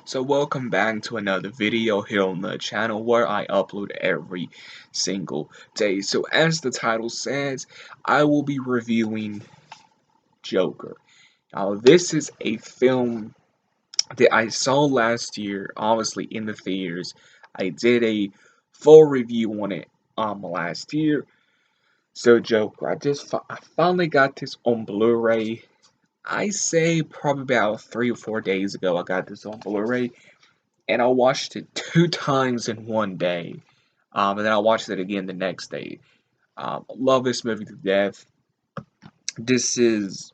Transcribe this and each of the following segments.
So welcome back to another video here on the channel where I upload every single day. So as the title says, I will be reviewing Joker. Now this is a film that I saw last year, obviously in the theaters. I did a full review on it last year. So Joker, I finally got this on Blu-ray. I say probably about 3 or 4 days ago I got this on Blu-ray. And I watched it 2 times in one day. And then I watched it again the next day. Love this movie to death. This is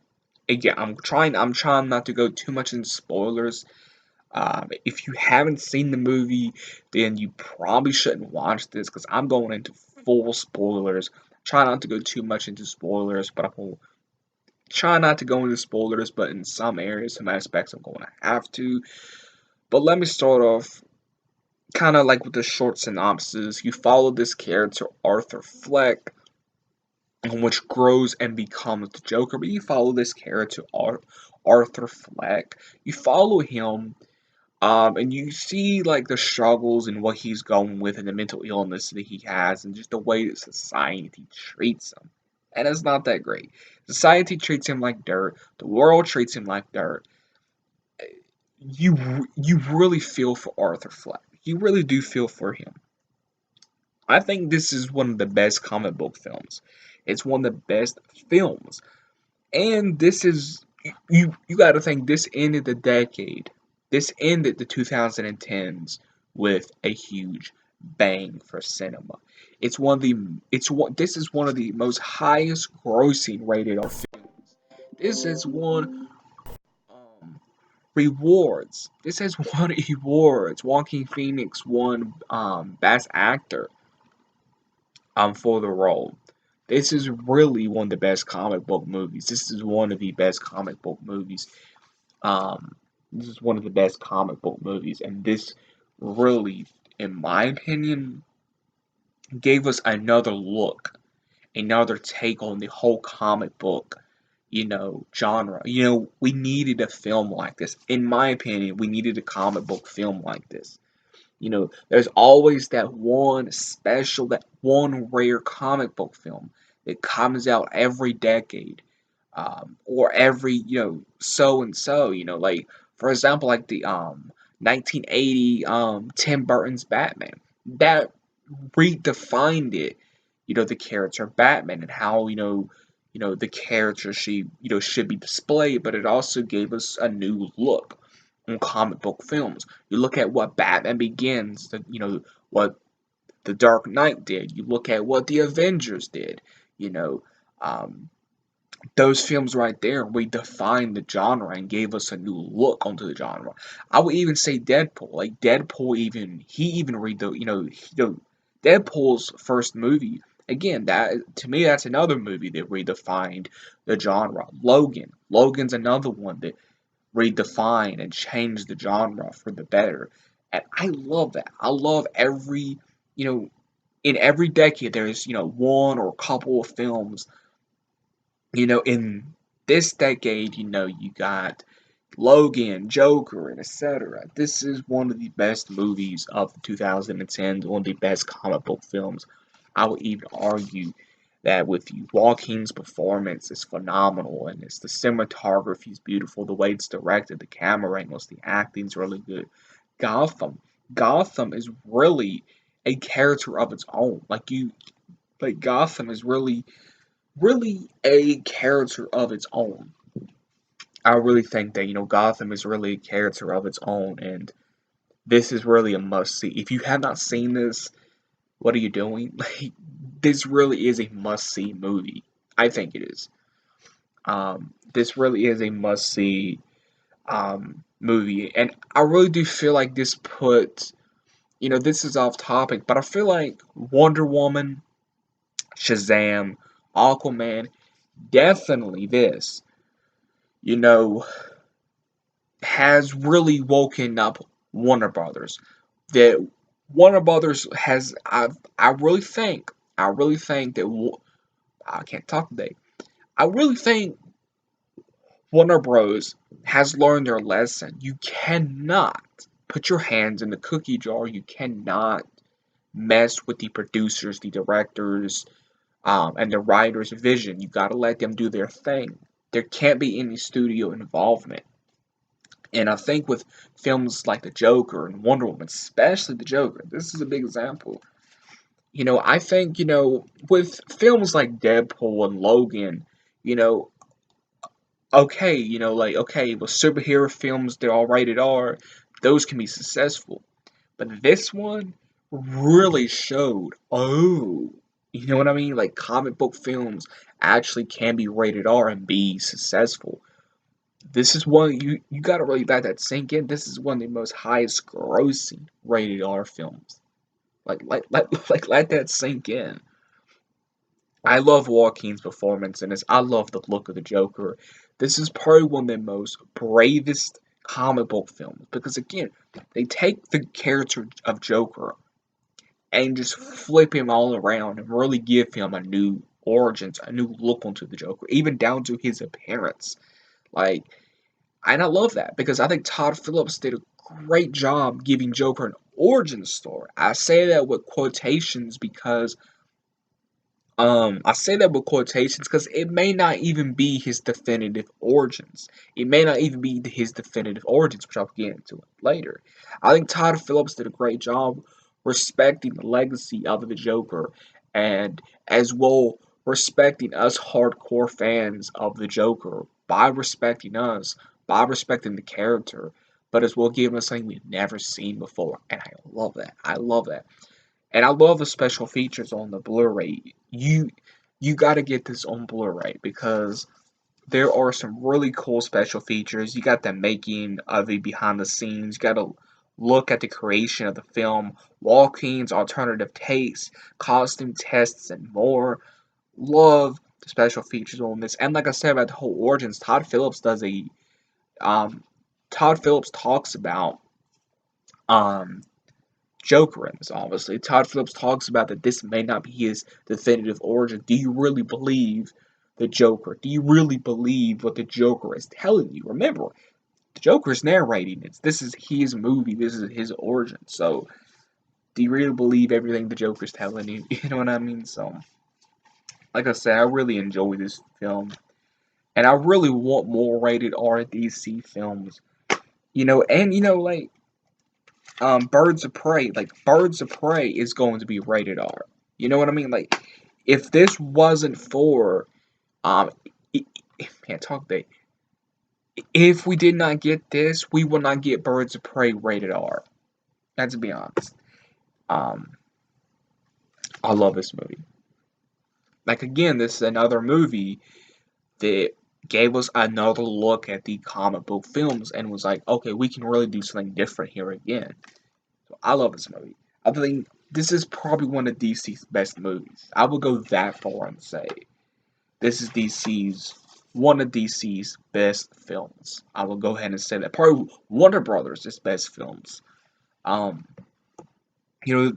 again. I'm trying not to go too much into spoilers. If you haven't seen the movie, then you probably shouldn't watch this because I'm going into full spoilers. Try not to go too much into spoilers, but I will try not to go into spoilers. But in some areas, some aspects, I'm going to have to. But let me start off kind of like with the short synopsis. You follow this character, Arthur Fleck, which grows and becomes the Joker. But you follow this character, Arthur Fleck. You follow him, and you see like the struggles and what he's going with and the mental illness that he has, and just the way that society treats him. And it's not that great. Society treats him like dirt. The world treats him like dirt. You really feel for Arthur Fleck. You really do feel for him. I think this is one of the best comic book films. It's one of the best films. And this is you got to think this ended the decade. This ended the 2010s with a huge bang for cinema. This is one of the most highest grossing rated of films. This is one rewards. This has won awards. Joaquin Phoenix won Best Actor for the role. This is really one of the best comic book movies. This is one of the best comic book movies. Um, this is one of the best comic book movies, and this really, in my opinion, gave us another look, another take on the whole comic book, genre. We needed a film like this. In my opinion, we needed a comic book film like this. There's always that one special, that one rare comic book film that comes out every decade, or every, so and so, like, for example, like the 1980 Tim Burton's Batman. That redefined it, the character of Batman and how, the character should be displayed, but it also gave us a new look on comic book films. You look at what Batman Begins, what The Dark Knight did. You look at what the Avengers did. You know, um, those films right there redefined the genre and gave us a new look onto the genre. I would even say Deadpool. Like Deadpool, he even read the Deadpool's first movie. Again, that to me, that's another movie that redefined the genre. Logan's another one that redefine and change the genre for the better. And I love that. I love you know, in every decade there's, one or a couple of films, in this decade, you got Logan, Joker, and etc. This is one of the best movies of the 2010s, one of the best comic book films. I would even argue that with you, Joaquin's performance is phenomenal, and the cinematography is beautiful. The way it's directed, the camera angles, the acting's really good. Gotham, Gotham is really a character of its own. Like Gotham is really a character of its own. I really think that Gotham is really a character of its own, and this is really a must see. If you have not seen this, what are you doing? Like, this really is a must see movie. I think it is. This really is a must see movie, and I really do feel like this put. This is off topic, but I feel like Wonder Woman, Shazam, Aquaman, definitely this. You know, has really woken up Warner Brothers. That Warner Brothers has, I really think that I can't talk today. I really think Warner Bros has learned their lesson. You cannot. put your hands in the cookie jar. You cannot mess with the producers, the directors, and the writer's vision. You gotta let them do their thing. There can't be any studio involvement. And I think with films like The Joker and Wonder Woman, especially The Joker, this is a big example. I think, with films like Deadpool and Logan, you know, okay, okay, with superhero films, they're all rated R, those can be successful. But this one really showed, oh, you know what I mean? Like comic book films actually can be rated R and be successful. This is one you gotta really let that sink in. This is one of the most highest grossing rated R films. Let that sink in. I love Joaquin's performance in this. I love the look of the Joker. This is probably one of the most bravest comic book films because again, they take the character of Joker and just flip him all around and really give him a new origins, a new look onto the Joker, even down to his appearance. Like, and I love that because I think Todd Phillips did a great job giving Joker an origin story. I say that with quotations because I say that with quotations because it may not even be his definitive origins. It may not even be his definitive origins, which I'll get into later. I think Todd Phillips did a great job respecting the legacy of the Joker and as well respecting us hardcore fans of the Joker by respecting us, by respecting the character, but as well giving us something we've never seen before. And I love that. I love that. And I love the special features on the Blu-ray. You got to get this on Blu-ray because there are some really cool special features. You got the making of the behind the scenes. You got to look at the creation of the film, Joaquin's alternative takes, costume tests, and more. Love the special features on this. And like I said about the whole origins, um Todd Phillips talks about um Joker in this, obviously. Todd Phillips talks about that this may not be his definitive origin. Do you really believe the Joker? Do you really believe what the Joker is telling you? Remember, the Joker's narrating it. This is his movie. This is his origin. So, do you really believe everything the Joker's telling you? You know what I mean? So, like I said, I really enjoy this film. And I really want more rated R DC films. Like, Birds of Prey. Like Birds of Prey is going to be rated R. You know what I mean? Like if this wasn't for um, can't talk today. If we did not get this, we will not get Birds of Prey rated R. Let's be honest. Um, I love this movie. Like again, this is another movie that gave us another look at the comic book films and was like, okay, we can really do something different here again. I love this movie. I think this is probably one of DC's best movies. I will go that far and say this is one of DC's best films. I will go ahead and say that. Probably Warner Brothers' best films. Um,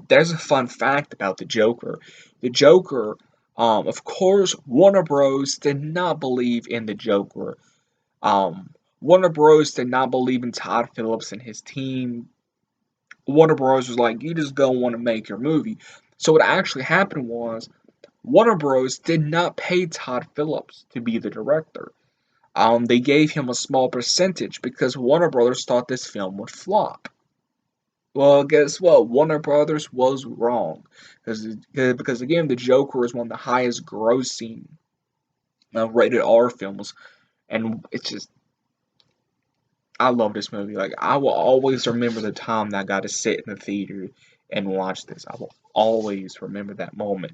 there's a fun fact about the Joker. The Joker, of course, Warner Bros. Did not believe in the Joker. Warner Bros. Did not believe in Todd Phillips and his team. Warner Bros. Was like, you just don't want to make your movie. So what actually happened was Warner Bros. Did not pay Todd Phillips to be the director. They gave him a small percentage because Warner Brothers thought this film would flop. Well, guess what? Warner Brothers was wrong because again, The Joker is one of the highest grossing rated R films, and it's just I love this movie. Like I will always remember the time that I got to sit in the theater and watch this. I will always remember that moment.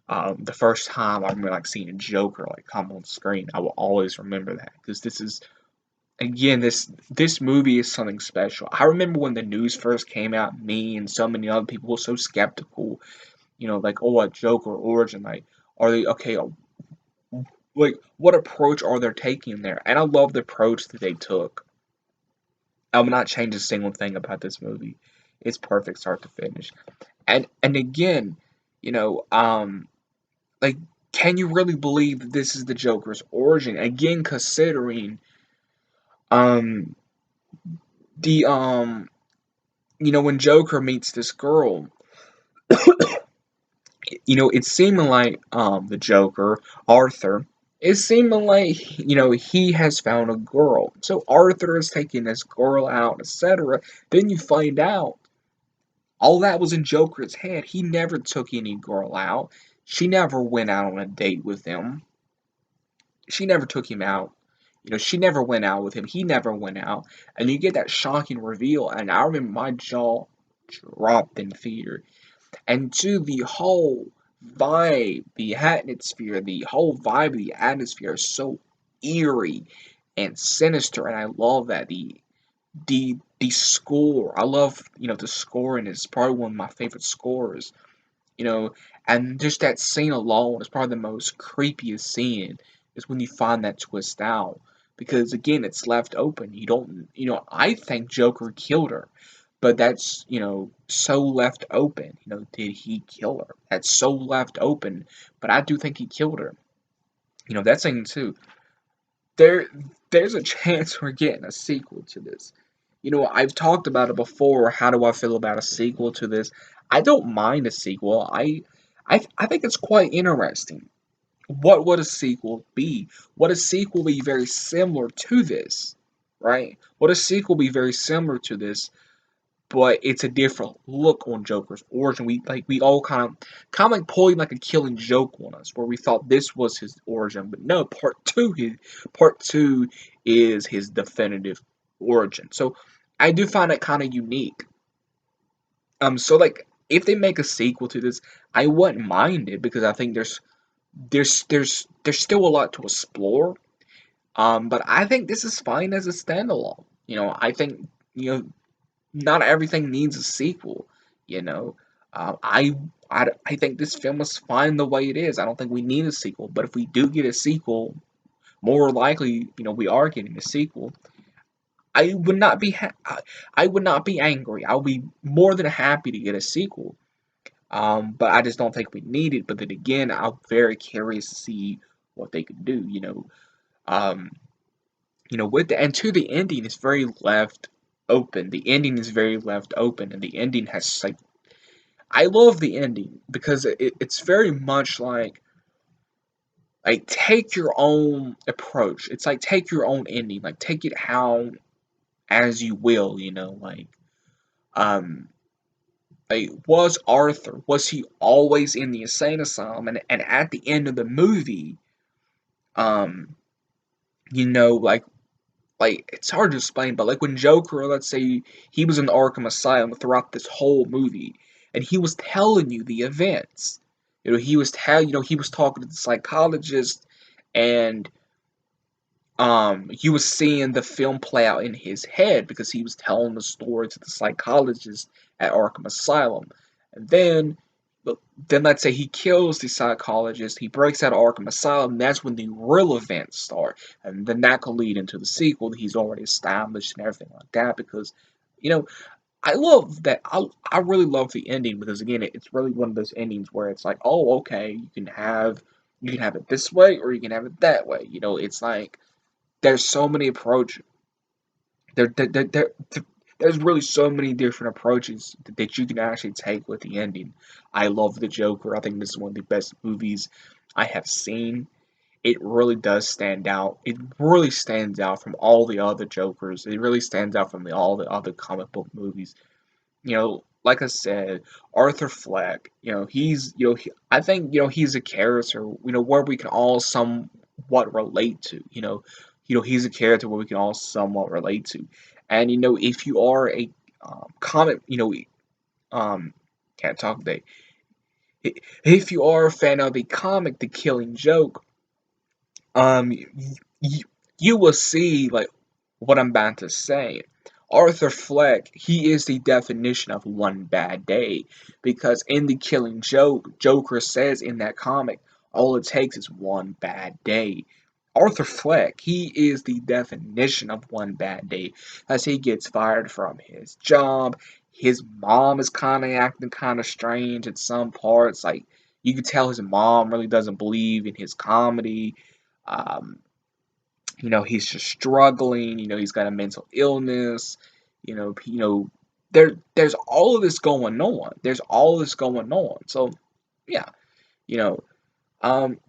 The first time I remember like seeing a Joker like come on screen, I will always remember that because this is again this movie is something special. I remember when the news first came out, me and so many other people were so skeptical. Like oh, a Joker origin, like are they okay? Like what approach are they taking there? And I love the approach that they took. I will not change a single thing about this movie. It's perfect start to finish. And again, you know, like can you really believe that this is the Joker's origin? Again, considering um the when Joker meets this girl, it's seeming like the Joker, Arthur, is seeming like he has found a girl. So Arthur is taking this girl out, etc. Then you find out all that was in Joker's head. He never took any girl out. She never went out on a date with him. She never took him out. She never went out with him. He never went out. And you get that shocking reveal, and I remember my jaw dropped in fear. And to the whole vibe, the atmosphere, the whole vibe of the atmosphere is so eerie and sinister, and I love that the score. I love the score, and it's probably one of my favorite scores. You know, and just that scene alone is probably the most creepiest scene. Is when you find that twist out, because again, it's left open. You don't, I think Joker killed her, but that's so left open. Did he kill her? That's so left open, but I do think he killed her. That thing too. There, there's a chance we're getting a sequel to this. I've talked about it before. How do I feel about a sequel to this? I don't mind a sequel. I think it's quite interesting. What would a sequel be? Would a sequel be very similar to this? Right? Would a sequel be very similar to this? But it's a different look on Joker's origin. We all kind of like pulling like a killing joke on us, where we thought this was his origin, but no, part two is his definitive origin. So I do find it kind of unique. So like if they make a sequel to this, I wouldn't mind it because I think there's still a lot to explore. But I think this is fine as a standalone. I think not everything needs a sequel. You know, I think this film is fine the way it is. I don't think we need a sequel. But if we do get a sequel, more likely, we are getting a sequel. I would not be angry. I'll be more than happy to get a sequel. But I just don't think we need it. But then again, I'm very curious to see what they could do. Um, with the and to the ending is very left open. The ending is very left open, and the ending has like I love the ending because it's very much like take your own approach. It's like take your own ending, like take it how as you will. Um, was Arthur was he always in the insane asylum? And at the end of the movie, um, like it's hard to explain, but like when Joker, let's say he was in Arkham Asylum throughout this whole movie, and he was telling you the events. He was talking to the psychologist, and you was seeing the film play out in his head because he was telling the story to the psychologist at Arkham Asylum, and then let's say he kills the psychologist, he breaks out of Arkham Asylum, that's when the real events start. And then that could lead into the sequel that he's already established and everything like that. Because, you know, I love that. I really love the ending because again, it's really one of those endings where it's like, oh, okay, you can have it this way or you can have it that way. It's like there's so many approaches. There's really so many different approaches that you can actually take with the ending. I love the Joker. I think this is one of the best movies I have seen. It really does stand out. It really stands out from all the other Jokers. It really stands out from all the other comic book movies. Like I said, Arthur Fleck. I think he's a character. Where we can all somewhat relate to. He's a character where we can all somewhat relate to. And if you are a comic, um, can't talk today. If you are a fan of the comic, The Killing Joke, you, you will see like what I'm about to say. Arthur Fleck, he is the definition of one bad day because in The Killing Joke, Joker says in that comic, all it takes is one bad day. Arthur Fleck, he is the definition of one bad day as he gets fired from his job. His mom is kind of acting kind of strange at some parts. Like, you can tell his mom really doesn't believe in his comedy. Um, he's just struggling. He's got a mental illness. You know, there's all of this going on. There's all this going on. So yeah, you know,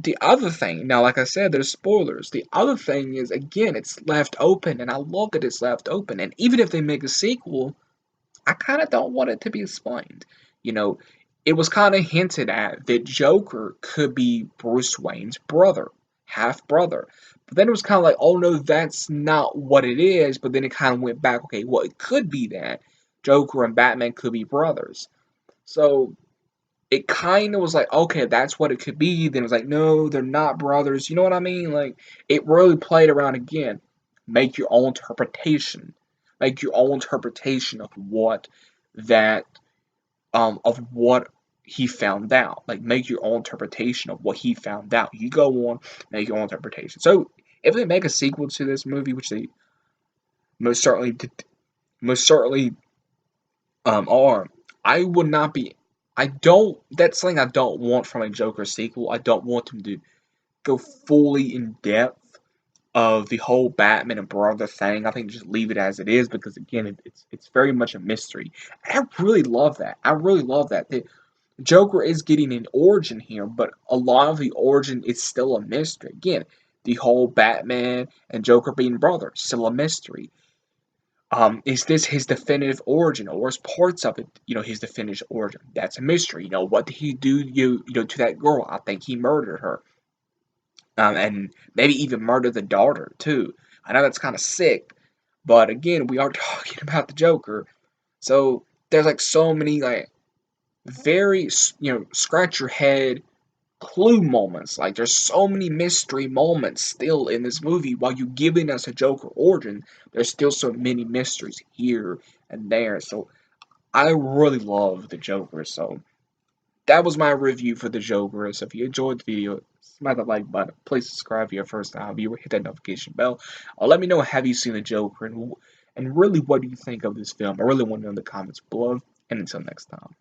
the other thing, now, like I said, there's spoilers. The other thing is, again, it's left open, and I love that it's left open. And even if they make a sequel, I kind of don't want it to be explained. You know, it was kind of hinted at that Joker could be Bruce Wayne's brother, half brother. But then it was kind of like, oh no, that's not what it is. But then it kind of went back, okay, well, it could be that Joker and Batman could be brothers. So it kind of was like, okay, that's what it could be. Then it was like, no, they're not brothers. You know what I mean? Like, it really played around again. Make your own interpretation. Make your own interpretation that, of what he found out. Like, make your own interpretation of what he found out. You go on, make your own interpretation. So, if they make a sequel to this movie, which they most certainly, most certainly are, I would not be. I don't. That's something I don't want from a Joker sequel. I don't want them to go fully in depth of the whole Batman and brother thing. I think just leave it as it is because again, it's very much a mystery. And I really love that. I really love that. The Joker is getting an origin here, but a lot of the origin is still a mystery. Again, the whole Batman and Joker being brothers still a mystery. Is this his definitive origin, or is parts of it, his definitive origin? That's a mystery. What did he do, to that girl? I think he murdered her, and maybe even murdered the daughter too. I know that's kind of sick, but again, we are talking about the Joker, so there's like so many like very scratch your head clue moments. Like there's so many mystery moments still in this movie. While you giving us a Joker origin, there's still so many mysteries here and there. So I really love the Joker. So that was my review for the Joker. So if you enjoyed the video, smack that like button. Please subscribe if you're a first time viewer. Hit that notification bell. Let me know, have you seen the Joker, and really what do you think of this film? I really want to know in the comments below. And until next time.